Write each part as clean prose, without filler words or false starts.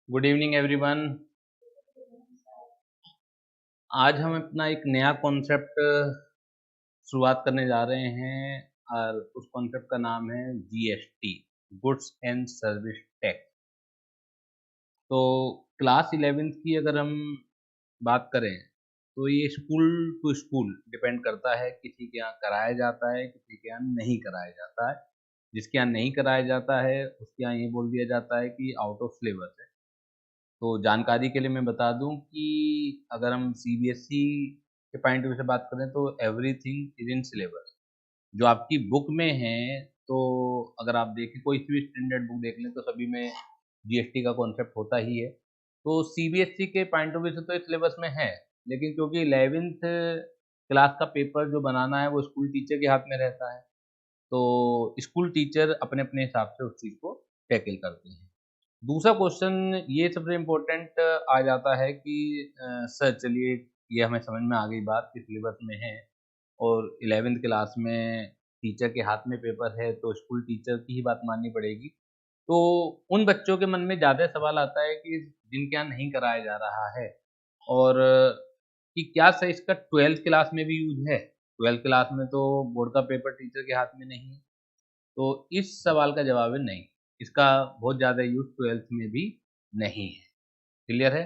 Good evening everyone. आज हम अपना एक नया कॉन्सेप्ट शुरुआत करने जा रहे हैं और उस कॉन्सेप्ट का नाम है GST, goods and service tax. तो क्लास 11th की अगर हम बात करें तो ये स्कूल टू स्कूल डिपेंड करता है, किसी के यहाँ कराया जाता है, किसी के यहाँ नहीं कराया जाता है। जिसके यहाँ नहीं कराया जाता है उसके यहाँ ये बोल दिया जाता है कि आउट ऑफ सिलेबस है। तो जानकारी के लिए मैं बता दूं कि अगर हम सीबीएसई के पॉइंट ऑफ व्यू से बात करें तो एवरीथिंग इज इन सिलेबस। जो आपकी बुक में है, तो अगर आप देखें कोई सी भी स्टैंडर्ड बुक देख लें तो सभी में जीएसटी का कॉन्सेप्ट होता ही है। तो सीबीएसई के पॉइंट ऑफ व्यू से तो सिलेबस में है, लेकिन क्योंकि 11th क्लास का पेपर जो बनाना है वो स्कूल टीचर के हाथ में रहता है, तो स्कूल टीचर अपने अपने हिसाब से उस चीज़ को टैकल करते हैं। दूसरा क्वेश्चन ये सबसे इम्पोर्टेंट आ जाता है कि सर चलिए, ये हमें समझ में आ गई बात कि सिलेबस में है और 11th क्लास में टीचर के हाथ में पेपर है तो स्कूल टीचर की ही बात माननी पड़ेगी। तो उन बच्चों के मन में ज़्यादा सवाल आता है कि जिनके यहाँ नहीं कराया जा रहा है, और कि क्या सर इसका 12th क्लास में भी यूज़ है? 12th क्लास में तो बोर्ड का पेपर टीचर के हाथ में नहीं है। तो इस सवाल का जवाब है नहीं, इसका बहुत ज़्यादा यूज़ 12th में भी नहीं है। क्लियर है?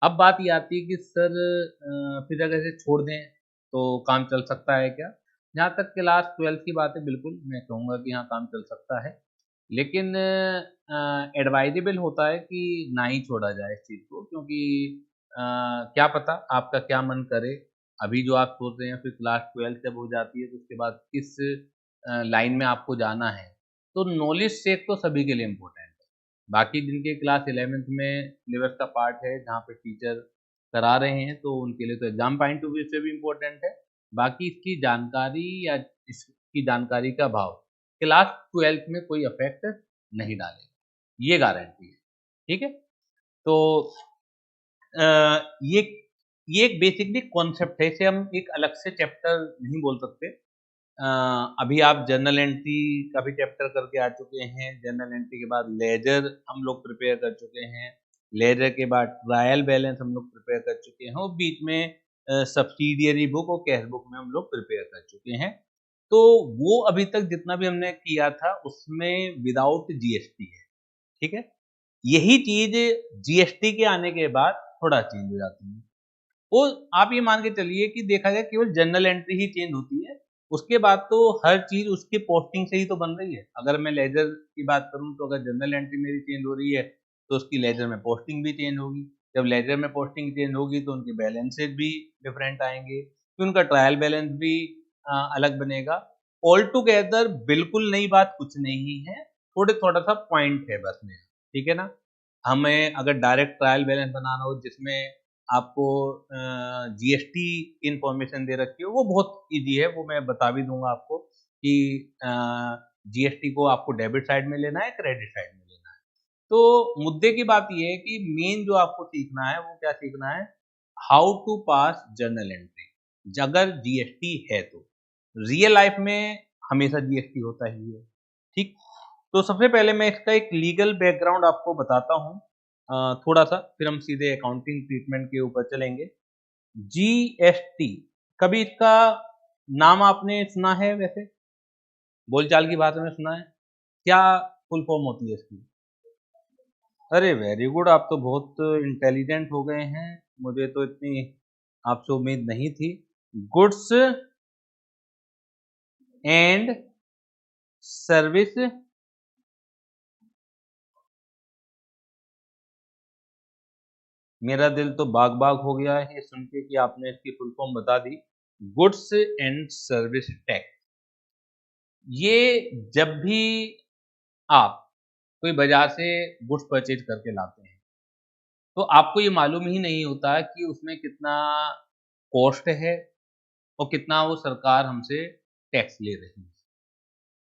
अब बात ये आती है कि सर फिर अगर इसे छोड़ दें तो काम चल सकता है क्या? जहाँ तक क्लास 12th की बात है, बिल्कुल मैं कहूँगा कि हाँ, काम चल सकता है। लेकिन एडवाइजेबल होता है कि ना ही छोड़ा जाए इस चीज़ को, क्योंकि क्या पता आपका क्या मन करे। अभी जो आप सोच रहे हैं फिर क्लास 12th जब हो जाती है तो उसके बाद किस लाइन में आपको जाना है। तो नॉलेज शेक तो सभी के लिए इम्पोर्टेंट है। बाकी जिनके क्लास 11th में सिलेबस का पार्ट है जहाँ पे टीचर करा रहे हैं तो उनके लिए तो एग्जाम पॉइंट ऑफ व्यू से भी इम्पोर्टेंट है। बाकी इसकी जानकारी या इसकी जानकारी का अभाव क्लास 12th में कोई इफेक्ट नहीं डालेगा, ये गारंटी है। ठीक है? तो अ, ये ये एक बेसिकली कॉन्सेप्ट है, इसे हम एक अलग से चैप्टर नहीं बोल सकते। अभी आप जर्नल एंट्री का भी चैप्टर करके आ चुके हैं। जर्नल एंट्री के बाद लेजर हम लोग प्रिपेयर कर चुके हैं। लेजर के बाद ट्रायल बैलेंस हम लोग प्रिपेयर कर चुके हैं और बीच में सब्सिडियरी बुक और कैश बुक में हम लोग प्रिपेयर कर चुके हैं। तो वो अभी तक जितना भी हमने किया था उसमें विदाउट जीएसटी है। ठीक है? यही चीज जीएसटी के आने के बाद थोड़ा चेंज हो जाती है। वो आप ये मान के चलिए कि देखा जाए केवल जर्नल एंट्री ही चेंज होती है, उसके बाद तो हर चीज़ उसकी पोस्टिंग से ही तो बन रही है। अगर मैं लेजर की बात करूँ तो अगर जर्नल एंट्री मेरी चेंज हो रही है, तो उसकी लेजर में पोस्टिंग भी चेंज होगी। जब लेजर में पोस्टिंग चेंज होगी तो उनके बैलेंसेस भी डिफरेंट आएँगे, फिर उनका ट्रायल बैलेंस भी अलग बनेगा। ऑल टुगेदर बिल्कुल नई बात कुछ नहीं है, थोड़ा-सा पॉइंट है बस मेरा, ठीक है ना? हमें अगर डायरेक्ट ट्रायल बैलेंस बनाना हो जिसमें आपको जीएसटी इन्फॉर्मेशन दे रखी हो, वो बहुत ईज़ी है, वो मैं बता भी दूँगा आपको कि जीएसटी को आपको डेबिट साइड में लेना है, क्रेडिट साइड में लेना है। तो मुद्दे की बात ये है कि मेन जो आपको सीखना है, वो क्या सीखना है? How to pass journal entry, अगर जीएसटी है तो। रियल लाइफ में हमेशा जीएसटी होता ही है, ठीक? तो सबसे पहले मैं इसका एक लीगल बैकग्राउंड आपको बताता हूँ थोड़ा-सा, फिर हम सीधे अकाउंटिंग ट्रीटमेंट के ऊपर चलेंगे। जीएसटी, कभी इसका नाम आपने सुना है वैसे? बोलचाल की भाषा में सुना है? क्या फुल फॉर्म होती है इसकी? अरे वेरी गुड, आप तो बहुत इंटेलिजेंट हो गए हैं। मुझे तो इतनी आपसे उम्मीद नहीं थी। गुड्स एंड सर्विस, मेरा दिल तो बाग-बाग हो गया है ये सुन के कि आपने इसकी फुल फॉर्म बता दी। Goods and service tax. ये जब भी आप कोई बाज़ार से गुड्स परचेज़ करके लाते हैं, तो आपको ये मालूम ही नहीं होता कि उसमें कितना कॉस्ट है और कितना वो सरकार हमसे टैक्स ले रही है।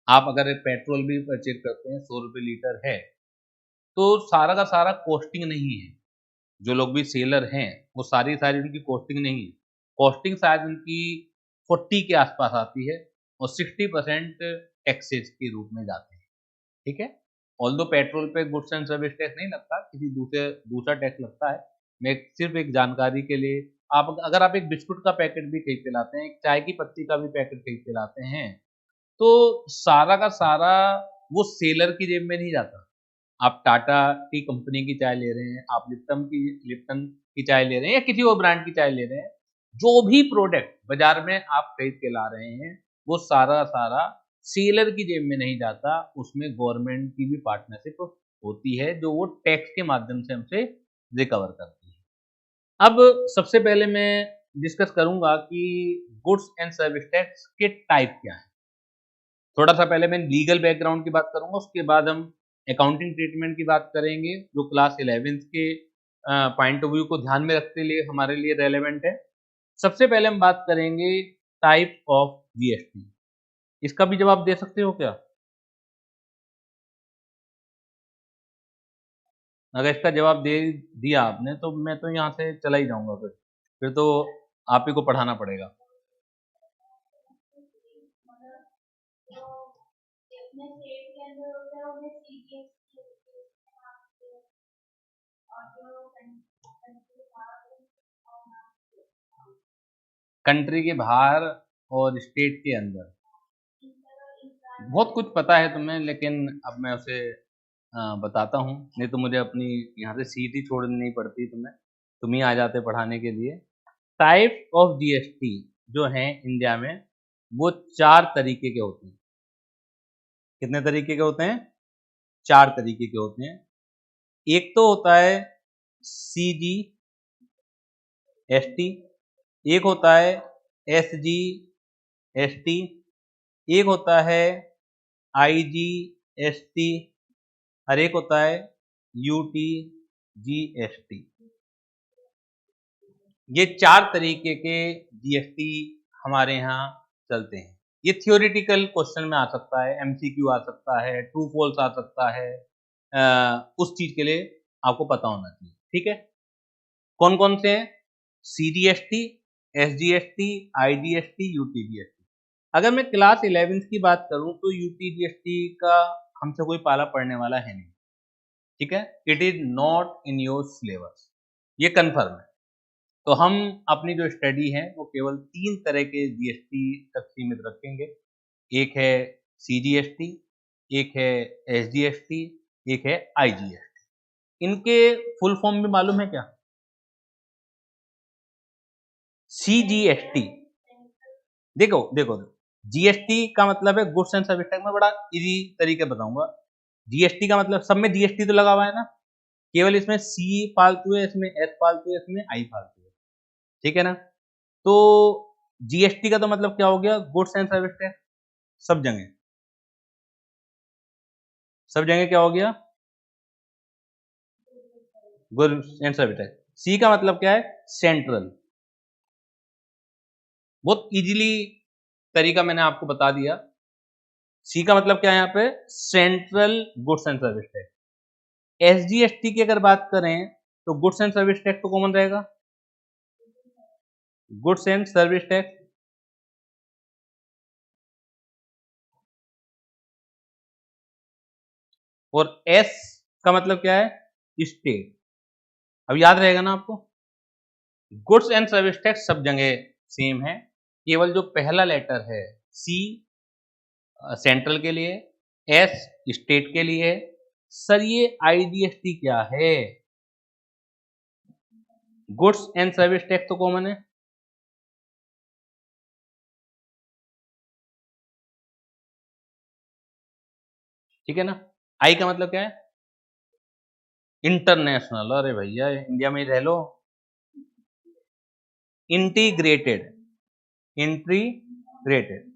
आप अगर पेट्रोल भी परचेज़ करते हैं, ₹100 लीटर है, तो सारा का सारा कॉस्टिंग नहीं है। जो लोग भी सेलर हैं, वो सारी उनकी कॉस्टिंग नहीं है। कॉस्टिंग शायद उनकी 40 के आस-पास आती है और 60% टैक्सेस के रूप में जाते हैं। ठीक है? ऑल्दो पेट्रोल पे गुड्स एंड सर्विस टैक्स नहीं लगता, किसी दूसरा टैक्स लगता है। मैं सिर्फ एक जानकारी के लिए, आप अगर आप एक बिस्कुट का पैकेट भी खरीद के लाते हैं, एक चाय की पत्ती का भी पैकेट खरीद के लाते हैं, तो सारा का सारा वो सेलर की जेब में नहीं जाता। आप टाटा टी कंपनी की चाय ले रहे हैं, आप लिप्टन की चाय ले रहे हैं या किसी और ब्रांड की चाय ले रहे हैं, जो भी प्रोडक्ट बाजार में आप खरीद के ला रहे हैं, वो सारा सारा सेलर की जेब में नहीं जाता, उसमें गवर्नमेंट की भी पार्टनरशिप होती है, जो वो टैक्स के माध्यम से हमसे रिकवर करती है। अब सबसे पहले मैं डिस्कस करूंगा कि गुड्स एंड सर्विस टैक्स के टाइप क्या है। थोड़ा सा पहले मैं लीगल बैकग्राउंड की बात करूंगा, उसके बाद हम अकाउंटिंग ट्रीटमेंट की बात करेंगे, जो क्लास 11th के पॉइंट ऑफ व्यू को ध्यान में रखते लिए हमारे लिए रेलेवेंट है। सबसे पहले हम बात करेंगे टाइप ऑफ जीएसटी। इसका भी जवाब दे सकते हो क्या? अगर इसका जवाब दे दिया आपने तो मैं तो यहाँ से चला ही जाऊंगा, फिर तो आप ही को पढ़ाना पड़ेगा। कंट्री के बाहर और स्टेट के अंदर बहुत कुछ पता है तुम्हें, लेकिन अब मैं उसे बताता हूँ, नहीं तो मुझे अपनी यहाँ से सीट ही छोड़नी पड़ती, तुम ही आ जाते पढ़ाने के लिए। टाइप ऑफ जीएसटी जो है इंडिया में, वो 4 तरीके के होते हैं। कितने तरीके के होते हैं? 4 तरीके के होते हैं। एक तो होता है CGST, एक होता है SGST, एक होता है IGST और एक होता है UTGST। ये 4 तरीके के जीएसटी हमारे यहाँ चलते हैं। ये थियोरिटिकल क्वेश्चन में आ सकता है, MCQ आ सकता है, ट्रू फॉल्स आ सकता है, उस चीज के लिए आपको पता होना चाहिए। ठीक है, कौन कौन से हैं? CGST, SGST, IGST, UTGST। अगर मैं क्लास 11th की बात करूं तो UTGST का हमसे कोई पाला पड़ने वाला है नहीं। ठीक है, it is not in your syllabus, ये कंफर्म है। तो हम अपनी जो स्टडी है वो केवल 3 तरह के जीएसटी तक सीमित रखेंगे। एक है CGST, एक है SGST, एक है IGST। इनके फुल फॉर्म भी मालूम है क्या? CGST, देखो देखो जीएसटी का मतलब है गुड्स एंड सर्विस टैक्स में बड़ा इजी तरीके बताऊंगा। जीएसटी का मतलब, सब में जीएसटी तो लगा हुआ है ना, केवल इसमें C फालतू है, इसमें S फालतू है, इसमें I फालतू है। ठीक है ना? तो जीएसटी का तो मतलब क्या हो गया? Goods and service tax. सब जगह क्या हो गया? Goods and service tax. C का मतलब क्या है? सेंट्रल। बहुत इजीली तरीका मैंने आपको बता दिया। सी का मतलब क्या है यहाँ पे? Central goods and service tax. SGST की अगर बात करें तो गुड्स एंड सर्विस टैक्स तो कॉमन रहेगा, गुड्स एंड सर्विस टैक्स। और एस का मतलब क्या है? स्टेट। अब याद रहेगा ना आपको, गुड्स एंड सर्विस टैक्स सब जगह सेम है, केवल जो पहला लेटर है सी सेंट्रल के लिए, एस स्टेट के लिए। सर ये आईजीएसटी क्या है? गुड्स एंड सर्विस टैक्स तो कॉमन है, ठीक है ना? आई का मतलब क्या है? इंटरनेशनल। अरे भैया इंडिया में ही रह लो। इंटीग्रेटेड, इंटीग्रेटेड,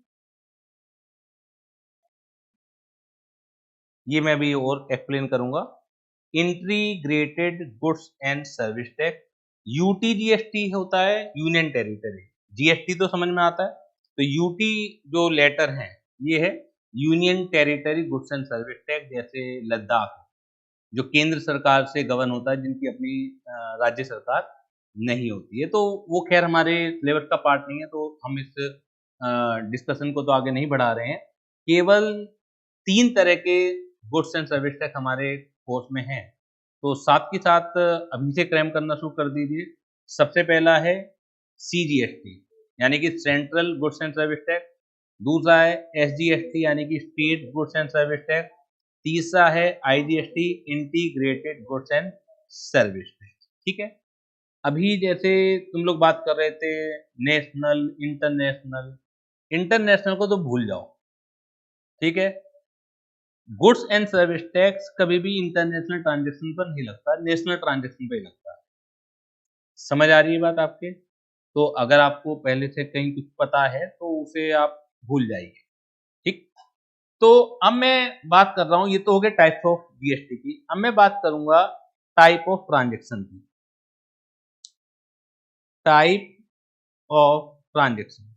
ये मैं भी और एक्सप्लेन करूंगा। Integrated goods and service tax. UTGST होता है यूनियन टेरिटरी। जीएसटी तो समझ में आता है, तो यूटी जो लेटर है ये है union territory goods and service tax. जैसे लद्दाख जो केंद्र सरकार से गवर्न होता है, जिनकी अपनी राज्य सरकार नहीं होती है, तो वो खैर हमारे सिलेबस का पार्ट नहीं है, तो हम इस डिस्कशन को तो आगे नहीं बढ़ा रहे हैं। केवल 3 तरह के गुड्स एंड सर्विस टैक्स हमारे कोर्स में है, तो साथ के साथ अभी से क्रैम करना शुरू कर दीजिए। सबसे पहला है CGST यानी कि central goods and service tax, दूसरा है SGST यानी कि state goods and service tax, तीसरा है IGST integrated goods and service tax. ठीक है, अभी जैसे तुम लोग बात कर रहे थे नेशनल इंटरनेशनल, इंटरनेशनल को तो भूल जाओ, ठीक है। गुड्स एंड सर्विस टैक्स कभी भी इंटरनेशनल ट्रांजैक्शन पर नहीं लगता, नेशनल ट्रांजैक्शन पे लगता है। समझ आ रही है बात आपके? तो अगर आपको पहले से कहीं कुछ पता है तो उसे आप भूल जाइए, ठीक। तो अब मैं बात कर रहा हूं, ये तो हो गए टाइप्स ऑफ जीएसटी की। अब मैं बात करूंगा टाइप ऑफ ट्रांजैक्शन की। Type of transaction,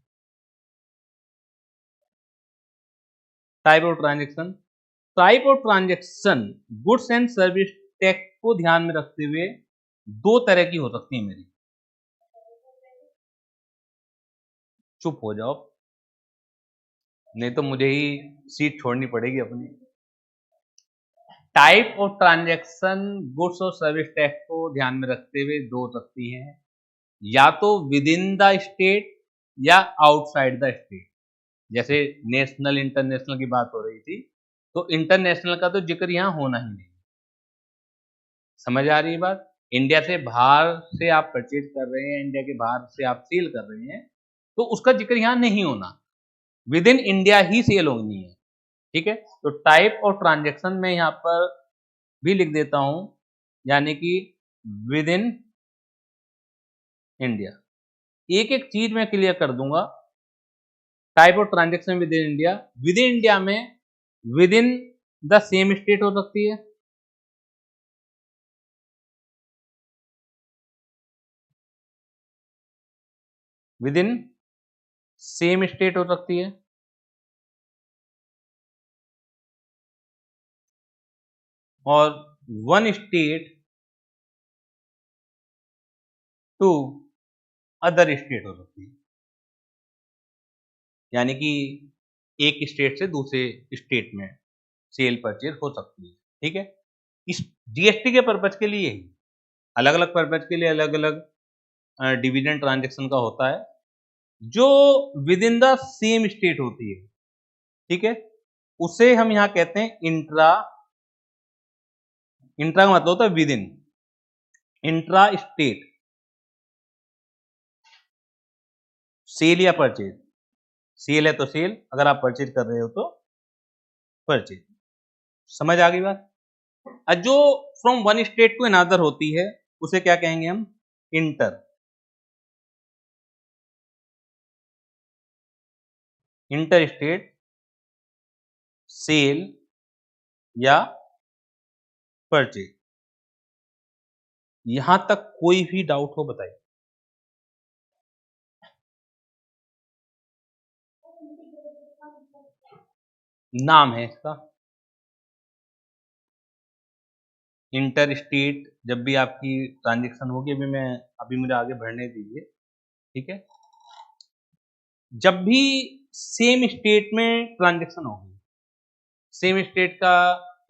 type of transaction, type of transaction goods and service tax को ध्यान में रखते हुए दो तरह की हो सकती है मेरी। चुप हो जाओ, नहीं तो मुझे ही सीट छोड़नी पड़ेगी अपनी। टाइप ऑफ ट्रांजैक्शन गुड्स और सर्विस टैक्स को ध्यान में रखते हुए दो हो सकती हैं, या तो विद इन द स्टेट या आउटसाइड द स्टेट। जैसे नेशनल इंटरनेशनल की बात हो रही थी, तो इंटरनेशनल का तो जिक्र यहां होना ही नहीं। समझ आ रही है बात? इंडिया से बाहर से आप परचेज कर रहे हैं, इंडिया के बाहर से आप सेल कर रहे हैं, तो उसका जिक्र यहां नहीं होना, विद इन इंडिया ही सेल होनी है। ठीक है, तो टाइप ऑफ ट्रांजैक्शन में यहां पर भी लिख देता हूं, यानी कि विद इन इंडिया। एक एक चीज मैं क्लियर कर दूंगा। Type of transaction within India, within India में within the same state हो सकती है, विद इन सेम स्टेट हो सकती है, और one state to other state हो सकती है, यानी कि एक स्टेट से दूसरे स्टेट में सेल परचेज हो सकती है। ठीक है, इस जीएसटी के पर्पज के लिए ही अलग अलग पर्पज के लिए अलग अलग डिवीजन ट्रांजैक्शन का होता है, जो with in the same state होती है। ठीक है, उसे हम यहां कहते हैं इंट्रा। इंट्रा का मतलब होता है within, intra state sale या परचेज। सेल है तो सेल, अगर आप परचेज कर रहे हो तो परचेज। समझ आ गई बात? जो from one state to another होती है उसे क्या कहेंगे हम? इंटर। इंटर स्टेट सेल या परचेज। यहां तक कोई भी डाउट हो बताइए। नाम है इसका इंटर स्टेट। जब भी आपकी ट्रांजैक्शन होगी, अभी मुझे आगे बढ़ने दीजिए। ठीक है, जब भी सेम स्टेट में ट्रांजैक्शन होगी, सेम स्टेट का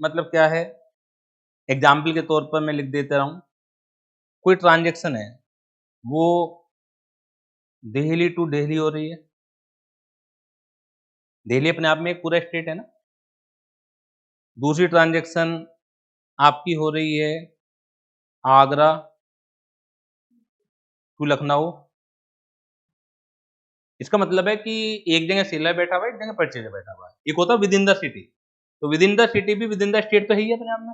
मतलब क्या है? एग्जाम्पल के तौर पर मैं लिख देता हूं, कोई ट्रांजैक्शन है वो दिल्ली टू दिल्ली हो रही है। दिल्ली अपने आप में एक पूरा स्टेट है ना। दूसरी ट्रांजैक्शन आपकी हो रही है आगरा टू लखनऊ। इसका मतलब है कि एक जगह सेलर बैठा हुआ है, एक जगह परचेजर बैठा हुआ है। एक होता है विद इन द सिटी, तो विद इन द सिटी भी विद इन द स्टेट तो है ही अपने आप में।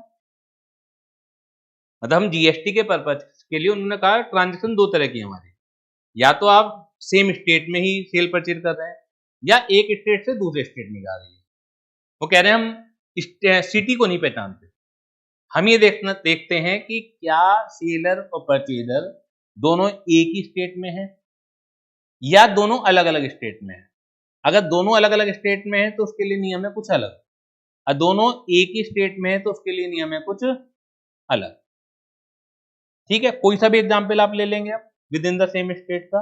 मतलब हम जीएसटी के पर्पज के लिए उन्होंने कहा ट्रांजैक्शन दो तरह की है हमारी, या तो आप सेम स्टेट में ही सेल परचेज कर रहे हैं, या एक स्टेट से दूसरे स्टेट में जा रही है। वो कह रहे हैं हम सिटी को नहीं पहचानते, हम ये देखते हैं कि क्या सेलर और परचेजर दोनों एक ही स्टेट में है या दोनों अलग अलग स्टेट में है। अगर दोनों अलग अलग स्टेट में है तो उसके लिए नियम है कुछ अलग, और दोनों एक ही स्टेट में है तो उसके लिए नियम है कुछ अलग। ठीक है, कोई सा भी एग्जाम्पल आप ले लेंगे आप with in the same state का।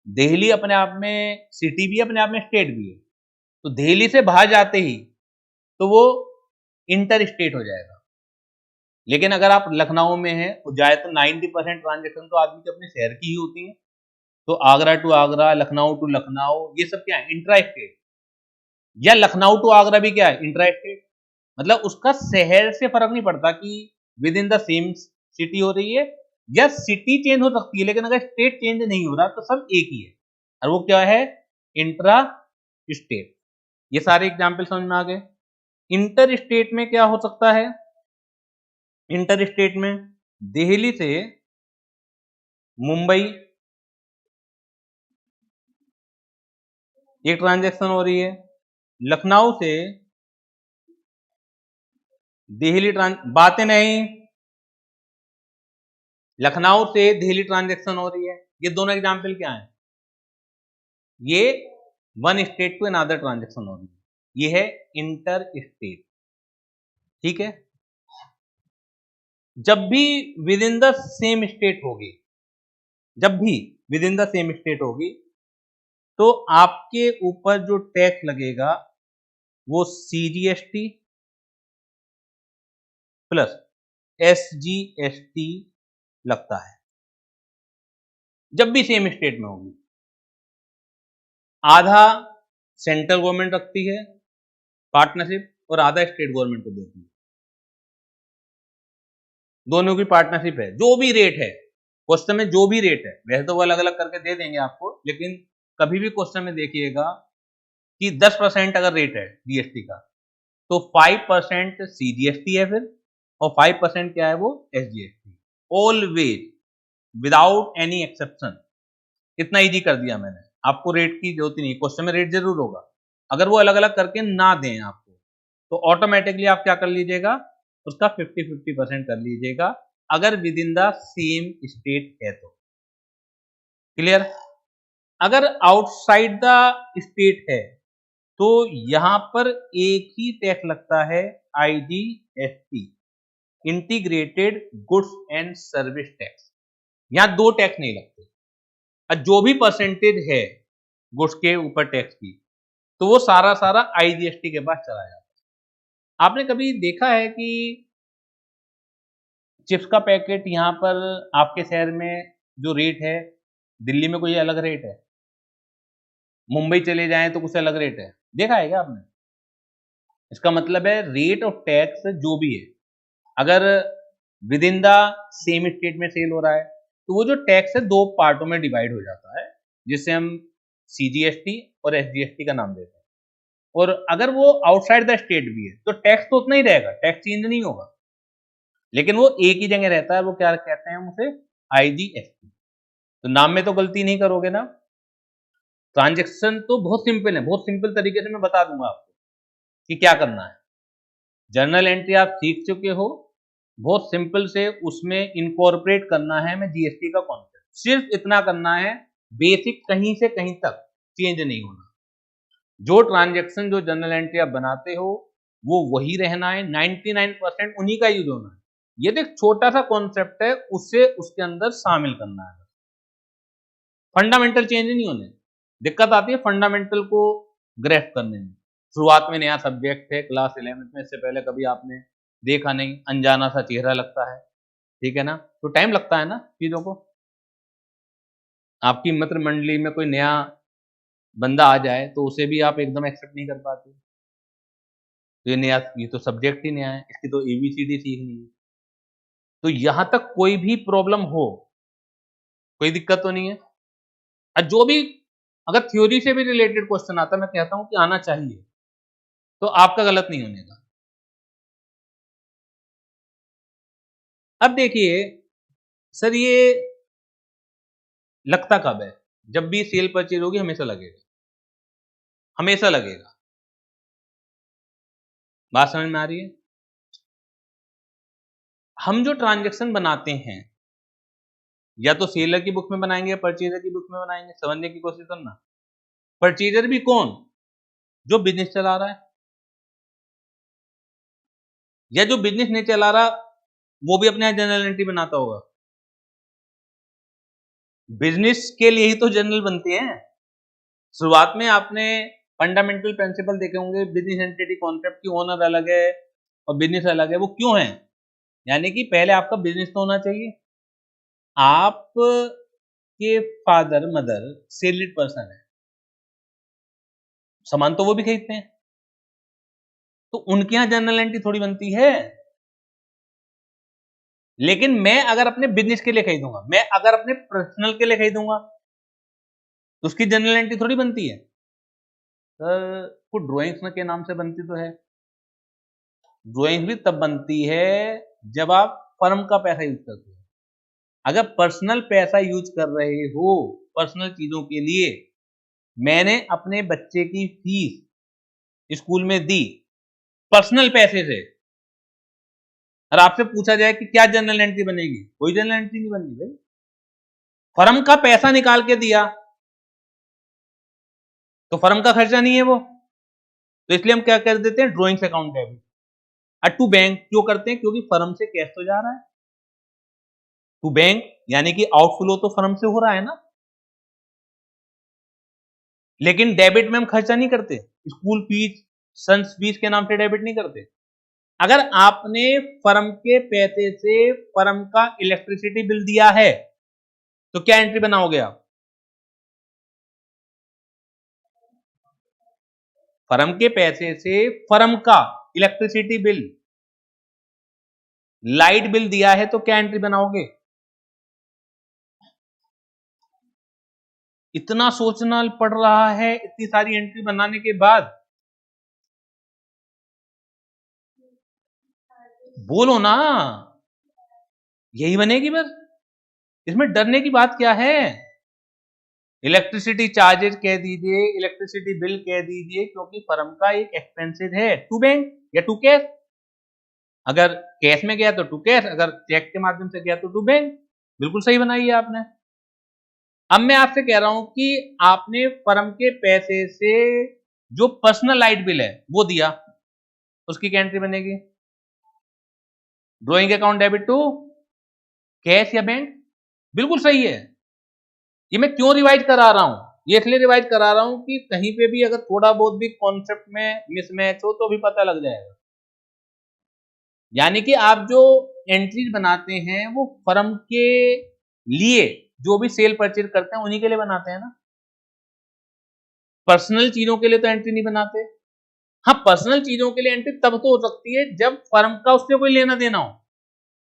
दिल्ली अपने आप में सिटी भी अपने आप में स्टेट भी है, तो दिल्ली से बाहर जाते ही तो वो इंटर स्टेट हो जाएगा। लेकिन अगर आप लखनऊ में हैं तो जाए तो 90% ट्रांजेक्शन तो आदमी के अपने शहर की ही होती है। तो आगरा टू आगरा, लखनऊ टू लखनऊ, ये सब क्या है, इंट्रा स्टेट। या लखनऊ टू आगरा भी क्या है, इंट्रा स्टेट। मतलब उसका शहर से फर्क नहीं पड़ता कि with in the same city हो रही है, या सिटी चेंज हो सकती है, लेकिन अगर स्टेट चेंज नहीं हो रहा तो सब एक ही है, और वो क्या है, इंट्रा स्टेट। ये सारे एग्जाम्पल समझ में आ गए। इंटर स्टेट में क्या हो सकता है, इंटर स्टेट में दिल्ली से मुंबई एक ट्रांजैक्शन हो रही है, लखनऊ से दिल्ली बातें नहीं, लखनऊ से दिल्ली ट्रांजैक्शन हो रही है। ये दोनों एग्जाम्पल क्या है, ये one state to another transaction हो रही है, ये है इंटर स्टेट। ठीक है, जब भी with in the same state होगी, जब भी with in the same state होगी, तो आपके ऊपर जो टैक्स लगेगा वो सीजीएसटी प्लस एसजीएसटी लगता है, जब भी सेम स्टेट में होगी। आधा सेंट्रल गवर्नमेंट रखती है पार्टनरशिप, और आधा स्टेट गवर्नमेंट को देती है। दोनों की पार्टनरशिप है। जो भी रेट है क्वेश्चन में, जो भी रेट है, वैसे तो वो अलग अलग करके दे देंगे आपको, लेकिन कभी भी क्वेश्चन में देखिएगा कि 10% अगर रेट है जीएसटी का, तो 5% सीजीएसटी है फिर, और 5% क्या है, वो SGST. Always, without any exception. इतना इजी कर दिया मैंने, आपको रेट की जरूरत नहीं। क्वेश्चन में रेट जरूर होगा, अगर वो अलग अलग करके ना दें आपको, तो ऑटोमेटिकली आप क्या कर लीजिएगा, उसका 50-50% कर लीजिएगा, अगर with in the same state है तो। क्लियर। अगर आउटसाइड द स्टेट है तो यहां पर एक ही टैक्स लगता है, IGST, integrated goods and service tax. यहां दो टैक्स नहीं लगते, और जो भी परसेंटेज है गुड्स के ऊपर टैक्स की, तो वो सारा सारा आईजीएसटी के पास चला जाता है। आपने कभी देखा है कि चिप्स का पैकेट यहां पर आपके शहर में जो रेट है, दिल्ली में कोई अलग रेट है, मुंबई चले जाएं तो कुछ अलग रेट है, देखा है क्या आपने? इसका मतलब है रेट ऑफ टैक्स जो भी है, अगर with in the same state में सेल हो रहा है, तो वो जो टैक्स है दो पार्टों में डिवाइड हो जाता है, जिसे हम सीजीएसटी और एसजीएसटी का नाम देते हैं। और अगर वो आउटसाइड द स्टेट भी है तो टैक्स तो उतना ही रहेगा, टैक्स चेंज नहीं होगा, लेकिन वो एक ही जगह रहता है। वो क्या कहते हैं उसे, आईजीएसटी। तो नाम में तो गलती नहीं करोगे ना। ट्रांजेक्शन तो बहुत सिंपल है, बहुत सिंपल तरीके से मैं बता दूंगा आपको कि क्या करना है। जर्नल एंट्री आप सीख चुके हो, बहुत सिंपल से उसमें इनकॉर्पोरेट करना है हमें जीएसटी का कॉन्सेप्ट। सिर्फ इतना करना है, बेसिक कहीं से कहीं तक चेंज नहीं होना। जो ट्रांजेक्शन, जो जर्नल एंट्री आप बनाते हो, वो वही रहना है, 99% उन्हीं का यूज होना है। ये तो एक छोटा सा कॉन्सेप्ट है, उससे उसके अंदर शामिल करना है। फंडामेंटल चेंज नहीं होने। दिक्कत आती है फंडामेंटल को ग्रेस्प करने में। शुरुआत में नया सब्जेक्ट है, क्लास 11th में, इससे पहले कभी आपने देखा नहीं, अनजाना सा चेहरा लगता है, ठीक है ना, तो टाइम लगता है ना चीजों को। आपकी मित्र मंडली में कोई नया बंदा आ जाए तो उसे भी आप एकदम एक्सेप्ट नहीं कर पाते। तो ये नया, ये तो सब्जेक्ट ही नया है, इसकी तो एबीसीडी सीखनी है। तो यहां तक कोई भी प्रॉब्लम हो, कोई दिक्कत तो नहीं है। और जो भी अगर थ्योरी से भी रिलेटेड क्वेश्चन आता है, मैं कहता हूं कि आना चाहिए, तो आपका गलत नहीं होने का। अब देखिए सर, ये लगता कब है, जब भी सेल परचेज होगी हमेशा लगेगा, हमेशा लगेगा। बात समझ में आ रही है? हम जो ट्रांजैक्शन बनाते हैं, या तो सेलर की बुक में बनाएंगे या परचेजर की बुक में बनाएंगे, समझने की कोशिश करना। परचेजर भी कौन, जो बिजनेस चला रहा है, या जो बिजनेस नहीं चला रहा वो भी अपने यहां जर्नल एंट्री बनाता होगा। बिजनेस के लिए ही तो जर्नल बनते हैं। शुरुआत में आपने फंडामेंटल प्रिंसिपल देखे होंगे, बिजनेस एंटिटी कॉन्सेप्ट की, ओनर अलग है, और बिजनेस अलग है, वो क्यों है? यानी कि पहले आपका बिजनेस तो होना चाहिए। आप के फादर मदर सेलिड पर्सन है, सामान तो वो भी खरीदते हैं, तो उनके यहाँ जर्नल एंट्री थोड़ी बनती है। लेकिन मैं अगर अपने बिजनेस के लिए खरीदूंगा, मैं अगर अपने पर्सनल के लिए खरीदूंगा, तो उसकी जर्नल एंट्री थोड़ी बनती है। सर वो ड्राइंग्स के नाम से बनती तो है। ड्राइंग भी तब बनती है जब आप फर्म का पैसा यूज करते हो। अगर पर्सनल पैसा यूज कर रहे हो पर्सनल चीजों के लिए, मैंने अपने बच्चे की फीस स्कूल में दी पर्सनल पैसे से, और आपसे पूछा जाए कि क्या जर्नल एंट्री बनेगी, कोई जर्नल एंट्री नहीं बनेगी भाई। फर्म का पैसा निकाल के दिया तो फर्म का खर्चा नहीं है वो, तो इसलिए हम क्या कर देते हैं, drawings account debit. To bank क्यों करते हैं? क्योंकि फर्म से कैश तो जा रहा है। टू बैंक यानी कि आउटफ्लो तो फर्म से हो रहा है ना। लेकिन डेबिट में हम खर्चा नहीं करते, स्कूल फीस सन्स फीस के नाम से डेबिट नहीं करते। अगर आपने फर्म के पैसे से फर्म का इलेक्ट्रिसिटी बिल दिया है तो क्या एंट्री बनाओगे आप? फर्म के पैसे से फर्म का इलेक्ट्रिसिटी बिल, लाइट बिल दिया है तो क्या एंट्री बनाओगे? इतना सोचना पड़ रहा है इतनी सारी एंट्री बनाने के बाद। बोलो ना, यही बनेगी बस, इसमें डरने की बात क्या है? इलेक्ट्रिसिटी चार्जेस कह दीजिए, इलेक्ट्रिसिटी बिल कह दीजिए, क्योंकि फर्म का एक एक्सपेंसेस है टू बैंक या टू कैश। अगर कैश में गया तो टू कैश, अगर चेक के माध्यम से गया तो टू बैंक। बिल्कुल सही बनाई है आपने। अब मैं आपसे कह रहा हूं कि आपने फर्म के पैसे से जो पर्सनल लाइट बिल है वो दिया, उसकी क्या एंट्री बनेगी? Drawing account debit to cash या बैंक। बिल्कुल सही है। ये मैं क्यों रिवाइज करा रहा हूं? ये इसलिए रिवाइज करा रहा हूं कि कहीं पे भी अगर थोड़ा बहुत भी कॉन्सेप्ट में मिसमैच हो तो भी पता लग जाएगा। यानी कि आप जो एंट्रीज बनाते हैं वो फर्म के लिए जो भी सेल परचेज करते हैं उन्हीं के लिए बनाते हैं ना, पर्सनल चीजों के लिए तो एंट्री नहीं बनाते। हाँ, पर्सनल चीजों के लिए एंट्री तब तो हो सकती है जब फर्म का उससे कोई लेना देना हो,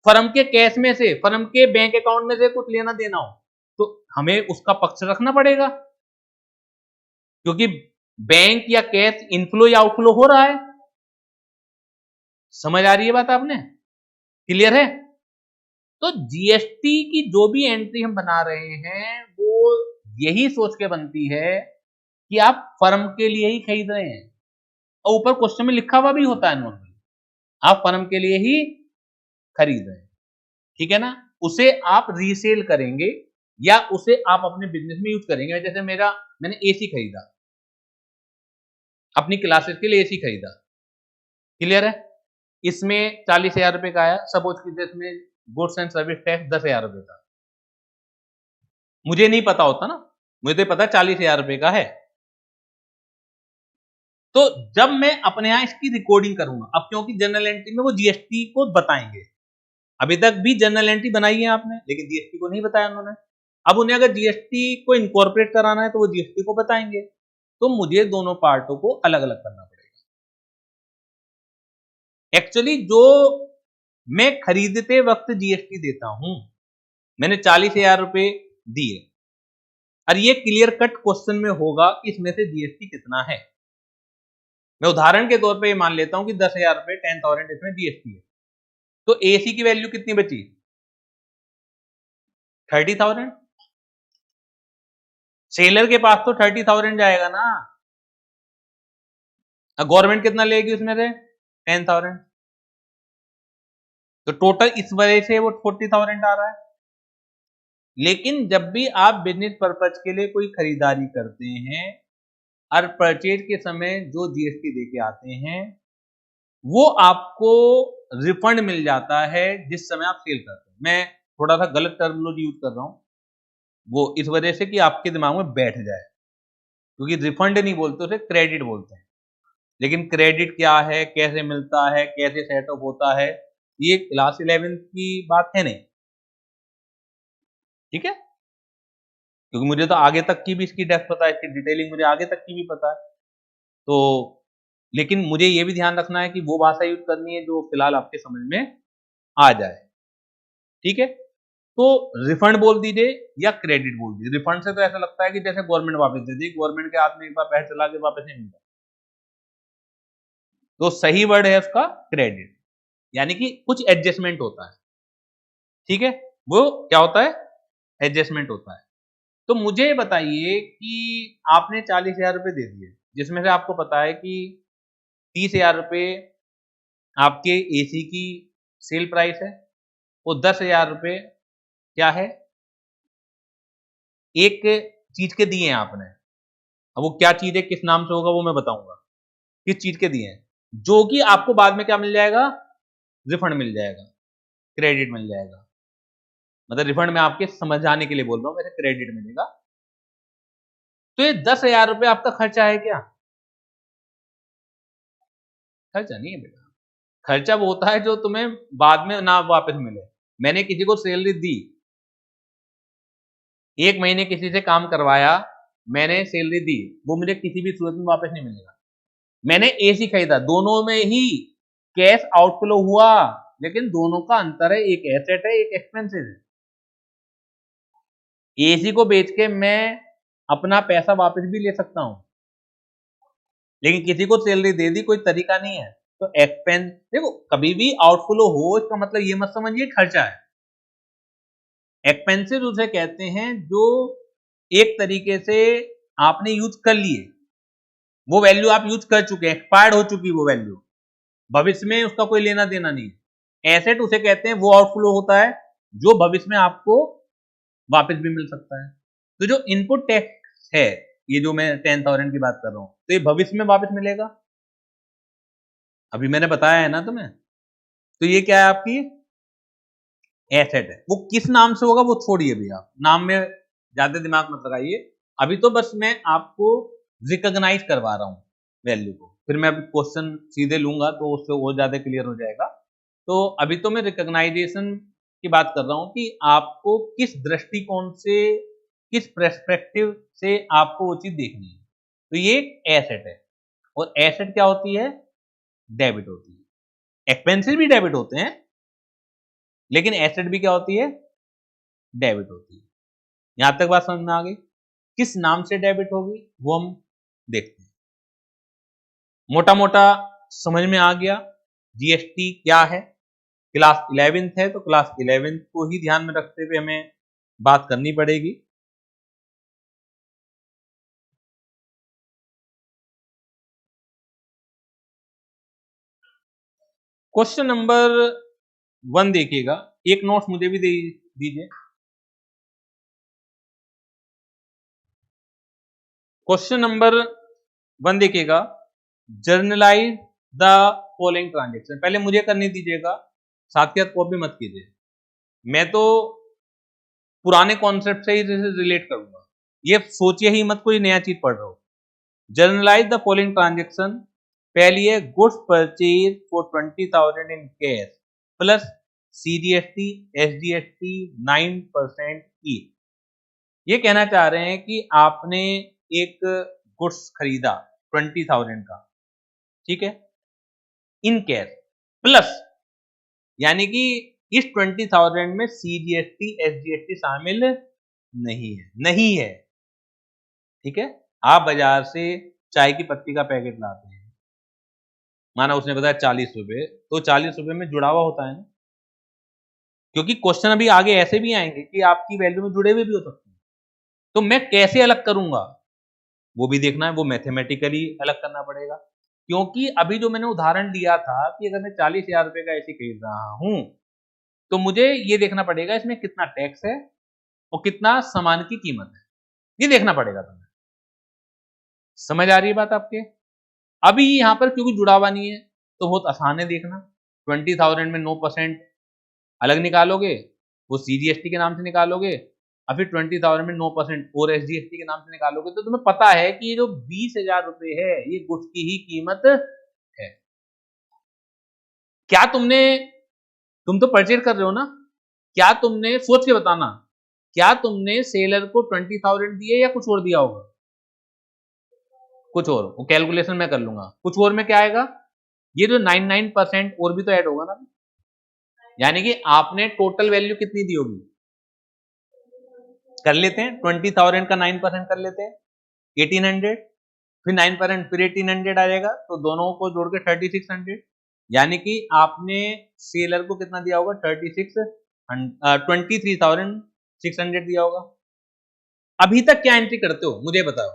फर्म के कैश में से, फर्म के बैंक अकाउंट में से कुछ लेना देना हो, तो हमें उसका पक्ष रखना पड़ेगा, क्योंकि बैंक या कैश इनफ्लो या आउटफ्लो हो रहा है। समझ आ रही है बात आपने? क्लियर है? तो जीएसटी की जो भी एंट्री हम बना रहे हैं वो यही सोच के बनती है कि आप फर्म के लिए ही खरीद रहे हैं, और ऊपर क्वेश्चन में लिखा हुआ भी होता है नॉर्मली, आप फर्म के लिए ही खरीद रहे हैं। ठीक है ना? उसे आप रीसेल करेंगे या उसे आप अपने बिजनेस में यूज करेंगे। जैसे मैंने एसी खरीदा, अपनी क्लासेस के लिए एसी खरीदा, क्लियर है? इसमें 40,000 रुपए का आया, सपोज की इसमें गुड्स एंड सर्विस टैक्स 10,000 रुपए का। मुझे नहीं पता होता ना, मुझे तो पता 40,000 रुपए का है। तो जब मैं अपने यहां इसकी रिकॉर्डिंग करूंगा, अब क्योंकि जनरल एंट्री में वो जीएसटी को बताएंगे, अभी तक भी जनरल एंट्री बनाई है आपने लेकिन जीएसटी को नहीं बताया उन्होंने। अब उन्हें अगर जीएसटी को इनकॉर्पोरेट कराना है तो वो जीएसटी को बताएंगे, तो मुझे दोनों पार्टों को अलग अलग करना पड़ेगा। एक्चुअली जो मैं खरीदते वक्त जीएसटी देता हूं, मैंने 40,000 रुपए दिए, और ये क्लियर कट क्वेश्चन में होगा कि इसमें से जीएसटी कितना है। मैं उदाहरण के तौर पे ये मान लेता हूं कि 10,000 रुपए 10,000 इसमें जीएसटी है, तो एसी की वैल्यू कितनी बची? 30,000। सेलर के पास तो 30,000 जाएगा ना, गवर्नमेंट कितना लेगी उसमें से? 10,000। तो टोटल इस वजह से वो 40,000 आ रहा है। लेकिन जब भी आप बिजनेस पर्पज के लिए कोई खरीदारी करते हैं और परचेज के समय जो जीएसटी देके आते हैं वो आपको रिफंड मिल जाता है जिस समय आप सेल करते हैं। मैं थोड़ा सा गलत टर्मिनोलॉजी यूज कर रहा हूं, वो इस वजह से कि आपके दिमाग में बैठ जाए, क्योंकि रिफंड नहीं बोलते, उसे क्रेडिट बोलते हैं। लेकिन क्रेडिट क्या है, कैसे मिलता है, कैसे सेटअप होता है, ये क्लास 11 की बात है नहीं। ठीक है, क्योंकि मुझे तो आगे तक की भी इसकी डेप्थ पता है, इसकी डिटेलिंग मुझे आगे तक की भी पता है। तो लेकिन मुझे ये भी ध्यान रखना है कि वो भाषा यूज करनी है जो फिलहाल आपके समझ में आ जाए। ठीक है, तो रिफंड बोल दीजिए या क्रेडिट बोल दीजिए। रिफंड से तो ऐसा लगता है कि जैसे गवर्नमेंट वापस दे दी, गवर्नमेंट के हाथ में एक बार पैसा चला के वापस नहीं मिलता। तो सही वर्ड है उसका क्रेडिट, यानी कि कुछ एडजस्टमेंट होता है। ठीक है, वो क्या होता है, एडजस्टमेंट होता है। तो मुझे बताइए कि आपने 40,000 रुपए दे दिए, जिसमें से आपको पता है कि 30,000 रुपए आपके एसी की सेल प्राइस है और 10,000 रुपए क्या है, एक चीज के दिए हैं आपने। अब वो क्या चीज है, किस नाम से होगा वो मैं बताऊंगा, किस चीज के दिए हैं, जो कि आपको बाद में क्या मिल जाएगा, रिफंड मिल जाएगा, क्रेडिट मिल जाएगा। मतलब रिफंड में आपके समझाने के लिए बोल रहा हूं, वैसे क्रेडिट मिलेगा। तो ये 10,000 रुपए आपका खर्चा है क्या? खर्चा नहीं है बेटा, खर्चा वो होता है जो तुम्हें बाद में ना वापस मिले। मैंने किसी को सैलरी दी, 1 महीने किसी से काम करवाया, मैंने सैलरी दी, वो मुझे किसी भी सूरत में वापस नहीं मिलेगा। मैंने एसी खरीदा, दोनों में ही कैश आउटफ्लो हुआ, लेकिन दोनों का अंतर है, एक एसेट है, एक एक्सपेंसिव है। एसी को बेच के मैं अपना पैसा वापस भी ले सकता हूं, लेकिन किसी को सैलरी दे दी, कोई तरीका नहीं है। तो एक्सपेंस देखो, कभी भी आउटफ्लो हो इसका मतलब ये मत समझिए खर्चा है। एक्सपेंसिव उसे कहते हैं जो एक तरीके से आपने यूज कर लिए, वो वैल्यू आप यूज कर चुके हैं, एक्सपायर्ड हो चुकी वो वैल्यू, भविष्य में उसका कोई लेना देना नहीं है। एसेट उसे कहते हैं वो आउटफ्लो होता है जो भविष्य में आपको वापस भी मिल सकता है। तो जो इनपुट टैक्स है, ये जो मैं 10,000 की बात कर रहा हूं, तो ये भविष्य में वापस मिलेगा, अभी मैंने बताया है ना तुम्हें। तो ये क्या है, आपकी एसेट है। वो किस नाम से होगा वो छोड़िए भी, आप नाम में ज्यादा दिमाग मत लगाइए। अभी तो बस मैं आपको रिकॉग्नाइज करवा रहा हूँ वैल्यू को, फिर मैं अभी क्वेश्चन सीधे लूंगा तो उससे और ज्यादा क्लियर हो जाएगा। तो अभी तो मैं रिकॉग्नाइजेशन की बात कर रहा हूँ कि आपको किस दृष्टिकोण से, किस पर्सपेक्टिव से आपको वो चीज देखनी है। तो ये एसेट है, और एसेट क्या होती है, डेबिट होती है। एक्सपेंसिव भी डेबिट होते हैं, लेकिन एसेट भी क्या होती है, डेबिट होती है। यहां तक बात समझ में आ गई? किस नाम से डेबिट होगी वो हम देखते हैं। मोटा मोटा समझ में आ गया जीएसटी क्या है। क्लास 11th है तो क्लास 11th को ही ध्यान में रखते हुए हमें बात करनी पड़ेगी। क्वेश्चन नंबर 1 देखिएगा, एक नोट्स मुझे भी दे दीजिए। क्वेश्चन नंबर 1 देखिएगा, जर्नलाइज द फॉलोइंग ट्रांजेक्शन। पहले मुझे करने दीजिएगा, साथ के साथ कॉपी मत कीजिए। मैं तो पुराने कॉन्सेप्ट से ही रिलेट करूंगा, ये सोचिए ही मत कोई नया चीज पढ़ रहा हो। जर्नलाइज द फॉलोइंग ट्रांजेक्शन, पहली है goods purchase for 20,000 in cash plus CGST SGST 9% ई। ये कहना चाह रहे हैं कि आपने एक गुड्स खरीदा 20,000 का, ठीक है, इन कैश प्लस, यानी कि इस 20,000 में सीजीएसटी एसजीएसटी शामिल नहीं है, नहीं है। ठीक है, आप बाजार से चाय की पत्ती का पैकेट लाते हैं, माना उसने बताया 40 रुपए, तो 40 रुपए में जुड़ा हुआ होता है ना, क्योंकि क्वेश्चन अभी आगे ऐसे भी आएंगे कि आपकी वैल्यू में जुड़े हुए भी हो सकते हैं। तो मैं कैसे अलग करूंगा वो भी देखना है, वो मैथमेटिकली अलग करना पड़ेगा। क्योंकि अभी जो मैंने उदाहरण दिया था कि अगर मैं 40,000 रुपए का एसी खरीद रहा हूं, तो मुझे ये देखना पड़ेगा इसमें कितना टैक्स है और कितना सामान की कीमत है, ये देखना पड़ेगा तुम्हें। समझ आ रही है बात आपके? अभी यहां पर क्योंकि जुड़ा हुआ नहीं है तो बहुत आसान है देखना। 20,000 में 9% अलग निकालोगे, वो सीजीएसटी के नाम से निकालोगे, अब फिर 20,000 में 9% और SGST के नाम से निकालोगे तो तुम्हें पता है कि ये जो 20,000 रुपए है ये गुड्स की ही कीमत है। क्या तुम तो परचेज कर रहे हो ना, क्या तुमने सोच के बताना, क्या तुमने सेलर को 20,000 दिए या कुछ और दिया होगा? कुछ और, वो कैलकुलेशन मैं कर लूंगा। कुछ और में क्या आएगा? ये जो 99% और भी तो ऐड होगा ना, यानी कि आपने टोटल वैल्यू कितनी दी होगी? कर लेते हैं 20,000 का 9% कर लेते हैं 1800, फिर 9% फिर 1800 आ जाएगा, तो दोनों को जोड़ के 3600, यानी कि आपने सेलर को कितना दिया होगा? 23,600 दिया होगा। अभी तक क्या एंट्री करते हो मुझे बताओ।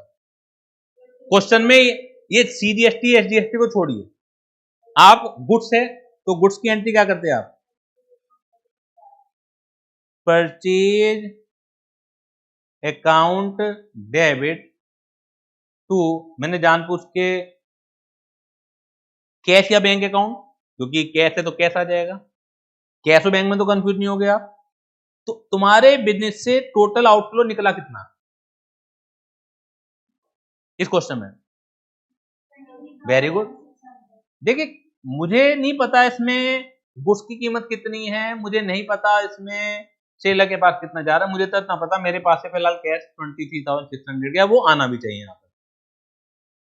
क्वेश्चन में ये CGST SGST को छोड़िए, आप गुड्स है तो गुड्स की एंट्री क्या करते हैं आप? परचेज अकाउंट डेबिट टू, मैंने जानबूझ के कैश या बैंक अकाउंट, क्योंकि कैश है तो कैश आ जाएगा, कैश और बैंक में तो कंफ्यूज नहीं हो गया। तो तुम्हारे बिजनेस से टोटल आउटफ्लो निकला कितना इस क्वेश्चन में? Very good. देखिए, मुझे नहीं पता इसमें गुड्स की कीमत कितनी है, मुझे नहीं पता इसमें सेलर के पास कितना जा रहा है, मुझे तो इतना पता मेरे पास है फिलहाल कैश 23,600 या वो आना भी चाहिए यहाँ पर।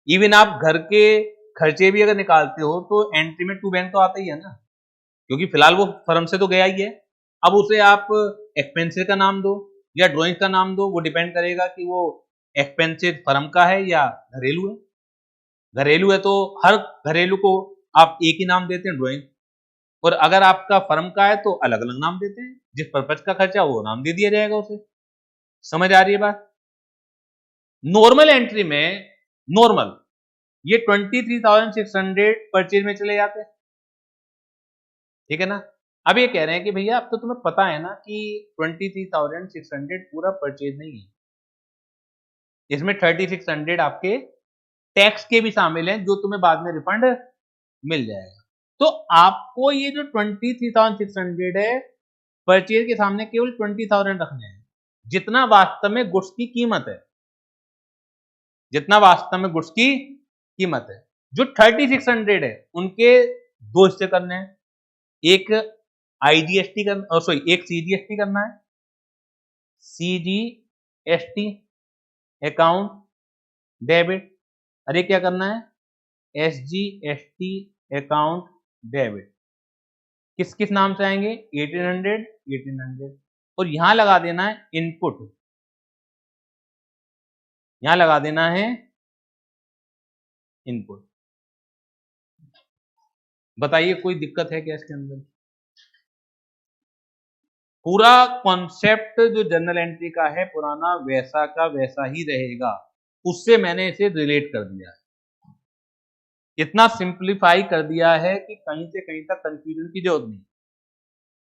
इवन आप घर के खर्चे भी अगर निकालते हो तो एंट्री में टू बैंक तो आता ही है ना, क्योंकि फिलहाल वो फर्म से तो गया ही है। अब उसे आप एक्सपेंसेस का नाम दो या ड्राइंग का नाम दो, वो डिपेंड करेगा कि वो एक्सपेंसेस फर्म का है या घरेलू है। घरेलू है तो हर घरेलू को आप एक ही नाम देते हैं ड्राइंग, और अगर आपका फर्म का है तो अलग अलग नाम देते हैं, जिस पर्पज का खर्चा वो नाम दे दिया जाएगा उसे। समझ आ रही है बात? नॉर्मल एंट्री में नॉर्मल ये 23,600 परचेज में चले जाते हैं, ठीक है ना। अब ये कह रहे हैं कि भैया अब तो तुम्हें पता है ना कि 23,600 पूरा परचेज नहीं है, इसमें 3600 आपके टैक्स के भी शामिल हैं जो तुम्हें बाद में रिफंड मिल जाएगा। तो आपको ये जो 23,600 है परचेज के सामने केवल 20,000 रखने हैं, जितना वास्तव में गुड्स की कीमत है, जितना वास्तव में गुड्स की कीमत है। जो 3600 है उनके दो हिस्से करने हैं, एक IGST करना, सॉरी एक CGST करना है, CGST अकाउंट डेबिट, अरे क्या करना है? SGST account debit. किस किस नाम से आएंगे? 1800 और यहां लगा देना है इनपुट, यहां लगा देना है इनपुट। बताइए कोई दिक्कत है क्या इसके अंदर? पूरा कॉन्सेप्ट जो जर्नल एंट्री का है पुराना वैसा का वैसा ही रहेगा, उससे मैंने इसे रिलेट कर दिया है, इतना सिंप्लीफाई कर दिया है कि कहीं से कहीं तक कंफ्यूजन की जरूरत नहीं।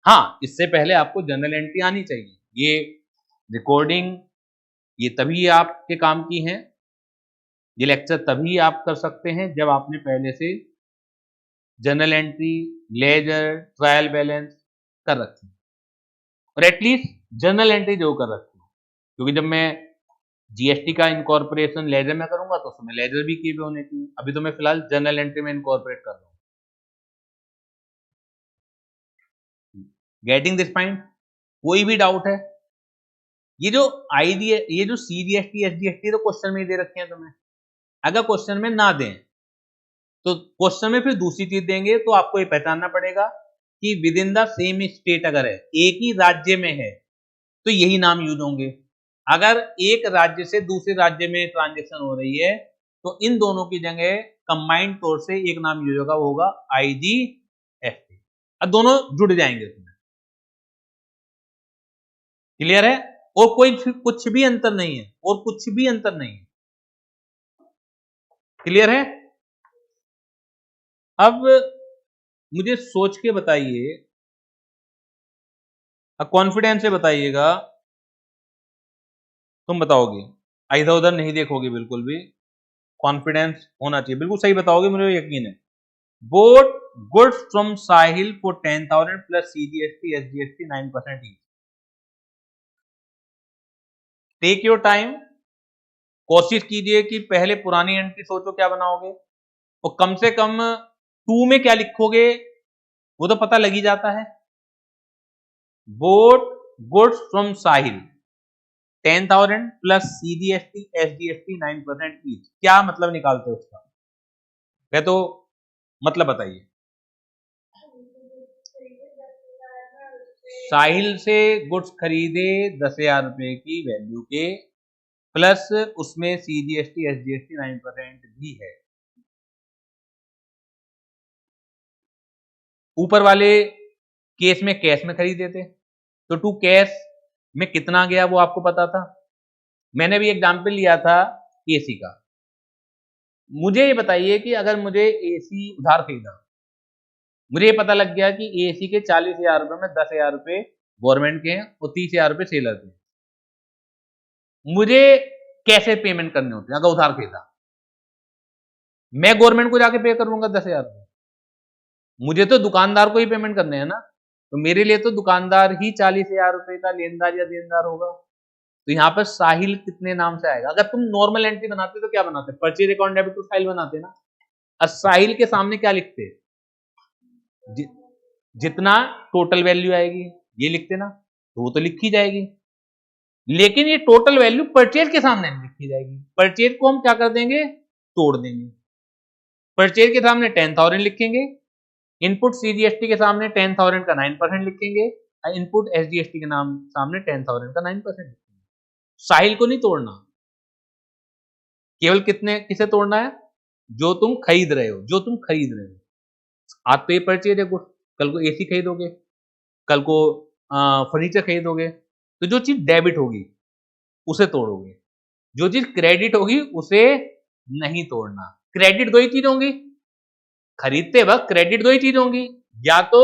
हाँ, इससे पहले आपको जर्नल एंट्री आनी चाहिए। ये रिकॉर्डिंग ये तभी आपके काम की है, ये लेक्चर तभी आप कर सकते हैं जब आपने पहले से journal entry, ledger, trial balance कर रखी है, और एटलीस्ट जर्नल एंट्री जो कर रखी है, क्योंकि जब मैं GST का इनकॉर्पोरेशन लेजर में करूंगा तो उसमें लेजर भी किए हुए होने चाहिए। अभी तो मैं फिलहाल जर्नल एंट्री में इनकॉर्पोरेट कर रहा हूँ। Getting this point? कोई भी डाउट है? ये जो ये जो CGST SGST तो क्वेश्चन में ही दे रखे हैं तुम्हें, अगर क्वेश्चन में ना दें तो क्वेश्चन में फिर दूसरी चीज देंगे, तो आपको ये पहचानना पड़ेगा कि with in the same state अगर है, एक ही राज्य में है तो यही नाम यूज होंगे। अगर एक राज्य से दूसरे राज्य में ट्रांजेक्शन हो रही है तो इन दोनों की जगह कंबाइंड तौर से एक नाम यूज होगा, वो होगा IGST। अब दोनों जुड़ जाएंगे उसमें। क्लियर है? और कोई कुछ भी अंतर नहीं है, और कुछ भी अंतर नहीं है। क्लियर है? अब मुझे सोच के बताइए, अब कॉन्फिडेंस से बताइएगा, तुम बताओगे, इधर उधर नहीं देखोगे, बिल्कुल भी कॉन्फिडेंस होना चाहिए, बिल्कुल सही बताओगे, मुझे यकीन है। Bought goods from Sahil for 10,000 plus CGST SGST 9% each. Take your time, कोशिश कीजिए कि पहले पुरानी एंट्री सोचो क्या बनाओगे, और कम से कम 2 में क्या लिखोगे वो तो पता लग ही जाता है। Bought goods from Sahil 10,000 plus CGST SGST 9% each, क्या मतलब निकालते हो उसका, वह तो मतलब बताइए। साहिल से गुड्स खरीदे 10,000 रुपए की वैल्यू के, प्लस उसमें CGST SGST 9% भी है। ऊपर वाले केस में कैश में खरीदे थे, तो टू कैश में कितना गया वो आपको पता था। मैंने भी एग्जाम्पल लिया था एसी का। मुझे ये बताइए कि अगर मुझे एसी उधार खरीदा, मुझे ये पता लग गया कि एसी के 40,000 रुपए में 10,000 रुपए गवर्नमेंट के हैं और 30,000 रुपए सेलर के, मुझे कैसे पेमेंट करने होते हैं अगर उधार खरीदा? मैं गवर्नमेंट को जाके पे करूंगा 10,000 रुपए, मुझे तो दुकानदार को ही पेमेंट करने हैं ना, तो मेरे लिए तो दुकानदार ही 40,000 रुपए का लेनदार या देनदार होगा। तो यहाँ पर साहिल कितने नाम से आएगा? अगर तुम नॉर्मल एंट्री बनाते तो क्या बनाते? परचेज अकाउंट डेबिट टू साहिल बनाते ना। अब साहिल के सामने क्या लिखते? जितना टोटल वैल्यू आएगी ये लिखते ना, तो वो तो लिखी जाएगी, लेकिन ये टोटल वैल्यू परचेज के सामने नहीं लिखी जाएगी। परचेज को हम क्या कर देंगे? तोड़ देंगे। परचेज के सामने 10,000 लिखेंगे, इनपुट CGST के सामने 10,000 का 9% लिखेंगे, इनपुट SGST के नाम सामने 10,000 का 9% लिखेंगे। साहिल को नहीं तोड़ना, केवल किसे तोड़ना है? जो तुम खरीद रहे हो, जो तुम खरीद रहे हो। आज तो ये परचेज है गुड्स, कल को एसी खरीदोगे, कल को फर्नीचर खरीदोगे, तो जो चीज डेबिट होगी उसे तोड़ोगे, जो चीज क्रेडिट होगी उसे नहीं तोड़ना। क्रेडिट दो ही चीज होंगी, खरीदते वक्त क्रेडिट दो ही चीज होंगी, या तो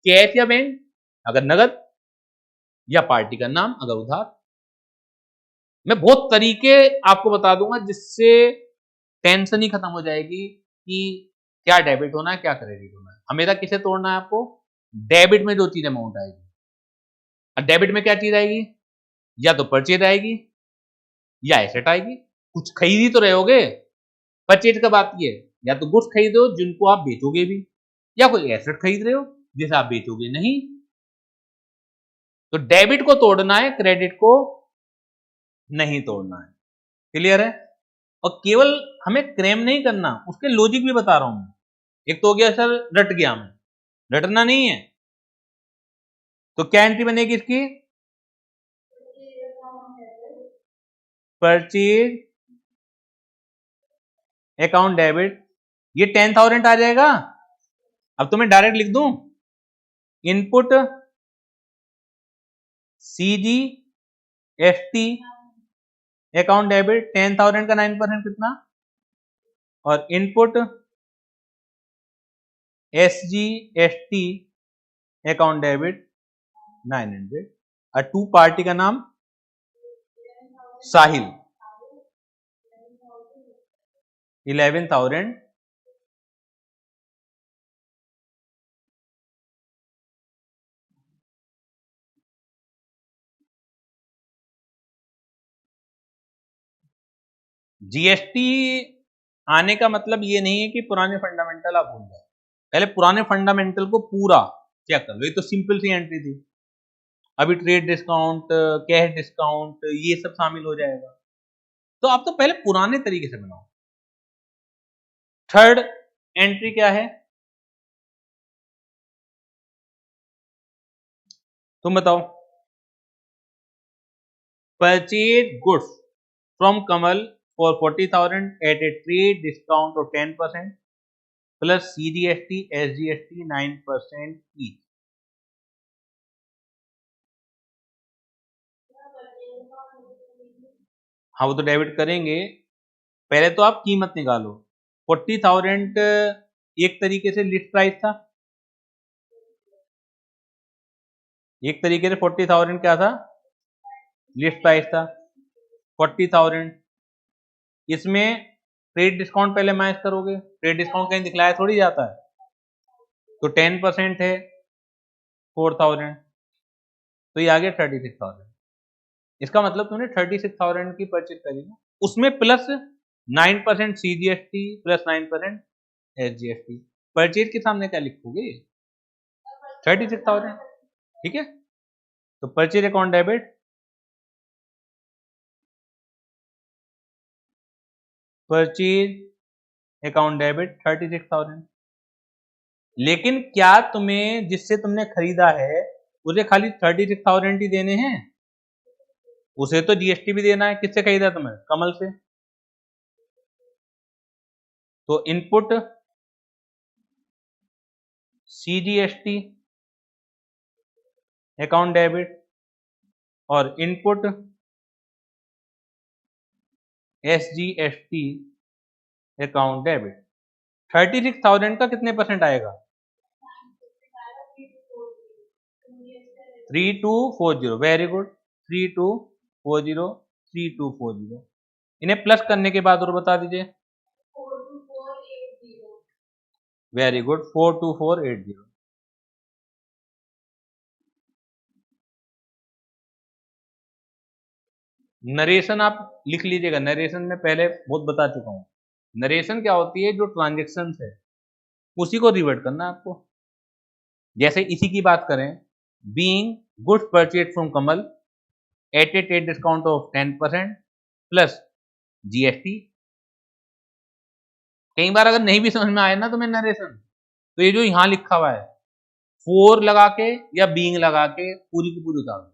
कैश या बैंक अगर नगद, या पार्टी का नाम अगर उधार। मैं बहुत तरीके आपको बता दूंगा जिससे टेंशन ही खत्म हो जाएगी कि क्या डेबिट होना है क्या क्रेडिट होना है। हमेशा किसे तोड़ना है आपको? डेबिट में जो चीज अमाउंट आएगी। और डेबिट में क्या चीज आएगी? या तो परचेज आएगी या एसेट आएगी। कुछ खरीद ही तो रहे होगे। परचेज का बात की है, या तो गुड्स खरीदो जिनको आप बेचोगे भी, या कोई एसेट खरीद रहे हो जिसे आप बेचोगे नहीं। तो डेबिट को तोड़ना है, क्रेडिट को नहीं तोड़ना है। क्लियर है? और केवल हमें क्लेम नहीं करना, उसके लॉजिक भी बता रहा हूं मैं। एक तो हो गया सर रट गया मैं, रटना नहीं है। तो क्या एंट्री बनेगी इसकी? परचेज अकाउंट डेबिट, ये 10,000 आ जाएगा। अब तो मैं डायरेक्ट लिख दूं, इनपुट CGST अकाउंट डेबिट 10,000 का 9% कितना, और इनपुट SGST अकाउंट डेबिट 900, और टू पार्टी का नाम साहिल 11,000। जीएसटी आने का मतलब ये नहीं है कि पुराने फंडामेंटल आप भूल जाओ, पहले पुराने फंडामेंटल को पूरा चेक कर लो। ये तो सिंपल सी एंट्री थी, अभी ट्रेड डिस्काउंट, कैश डिस्काउंट, ये सब शामिल हो जाएगा। तो आप तो पहले पुराने तरीके से बनाओ। थर्ड एंट्री क्या है तुम बताओ? Purchase goods from Kamal for 40,000 at a trade discount of 10% plus CGST SGST 9% each. हाँ वो तो डेबिट करेंगे, पहले तो आप कीमत निकालो। 40,000 एक तरीके से लिस्ट प्राइस था, एक तरीके से 40,000 क्या था? लिस्ट प्राइस था 40,000। इसमें ट्रेड डिस्काउंट पहले माइनस करोगे, ट्रेड डिस्काउंट कहीं दिखलाया थोड़ी जाता है, तो 10% है 4,000, तो ये आ गया 36,000। इसका मतलब तुमने 36,000 की परचेज करी ना, उसमें plus 9% CGST plus 9% SGST। Purchase के सामने क्या लिखोगे? 36,000। ठीक है, तो purchase account debit, purchase account debit 36,000। लेकिन क्या तुम्हें जिससे तुमने खरीदा है उसे खाली 36,000 ही देने हैं? उसे तो GST भी देना है। किससे खरीदा तुम्हें? कमल से। तो इनपुट CGST अकाउंट डेबिट और इनपुट SGST अकाउंट डेबिट। 36,000 का कितने परसेंट आएगा? 3240। Very good, 3240, 3240। इन्हें प्लस करने के बाद और बता दीजिए। Very good, 42480। नरेशन आप लिख लीजिएगा। नरेशन में पहले बहुत बता चुका हूं। नरेशन क्या होती है? जो ट्रांजेक्शन है उसी को रिवर्ट करना है आपको। जैसे इसी की बात करें, being goods purchase from Kamal at a trade discount of 10% plus GST। कई बार अगर नहीं भी समझ में आए ना तुम्हें नरेशन, तो ये जो यहां लिखा हुआ है 4 लगा के या बीइंग लगा के पूरी की पूरी उतार दो।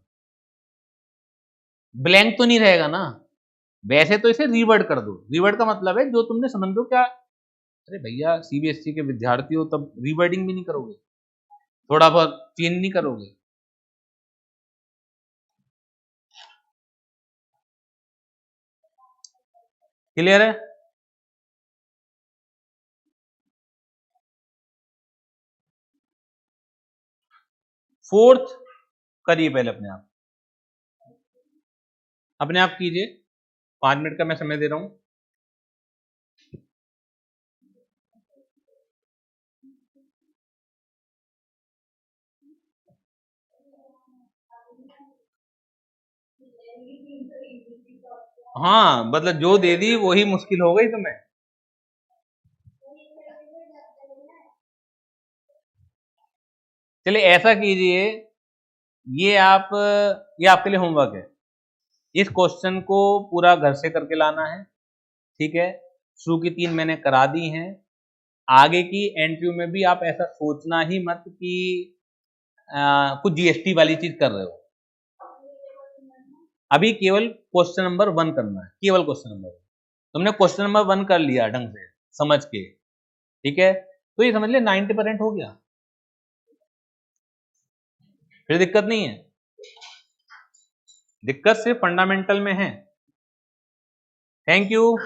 ब्लैंक तो नहीं रहेगा ना। वैसे तो इसे रिवर्ट कर दो। रिवर्ट का मतलब है जो तुमने समझ लो क्या। अरे भैया CBSE के विद्यार्थी हो तब रिवर्टिंग भी नहीं करोगे? थोड़ा बहुत चेंज नहीं करोगे? क्लियर है? फोर्थ करिए पहले अपने आप कीजिए। 5 मिनट का मैं समय दे रहा हूं। हाँ, मतलब जो दे दी वही मुश्किल हो गई तुम्हें। चलिए ऐसा कीजिए, ये आपके लिए होमवर्क है। इस क्वेश्चन को पूरा घर से करके लाना है। ठीक है, शुरू की 3 मैंने करा दी हैं। आगे की एंट्रियों में भी आप ऐसा सोचना ही मत कि कुछ GST वाली चीज कर रहे हो। अभी केवल क्वेश्चन नंबर 1 करना है, केवल क्वेश्चन नंबर 1। तुमने क्वेश्चन नंबर 1 कर लिया ढंग से समझ के, ठीक है, तो ये समझ ले 90% हो गया। फिर दिक्कत नहीं है। दिक्कत सिर्फ फंडामेंटल में है। Thank you.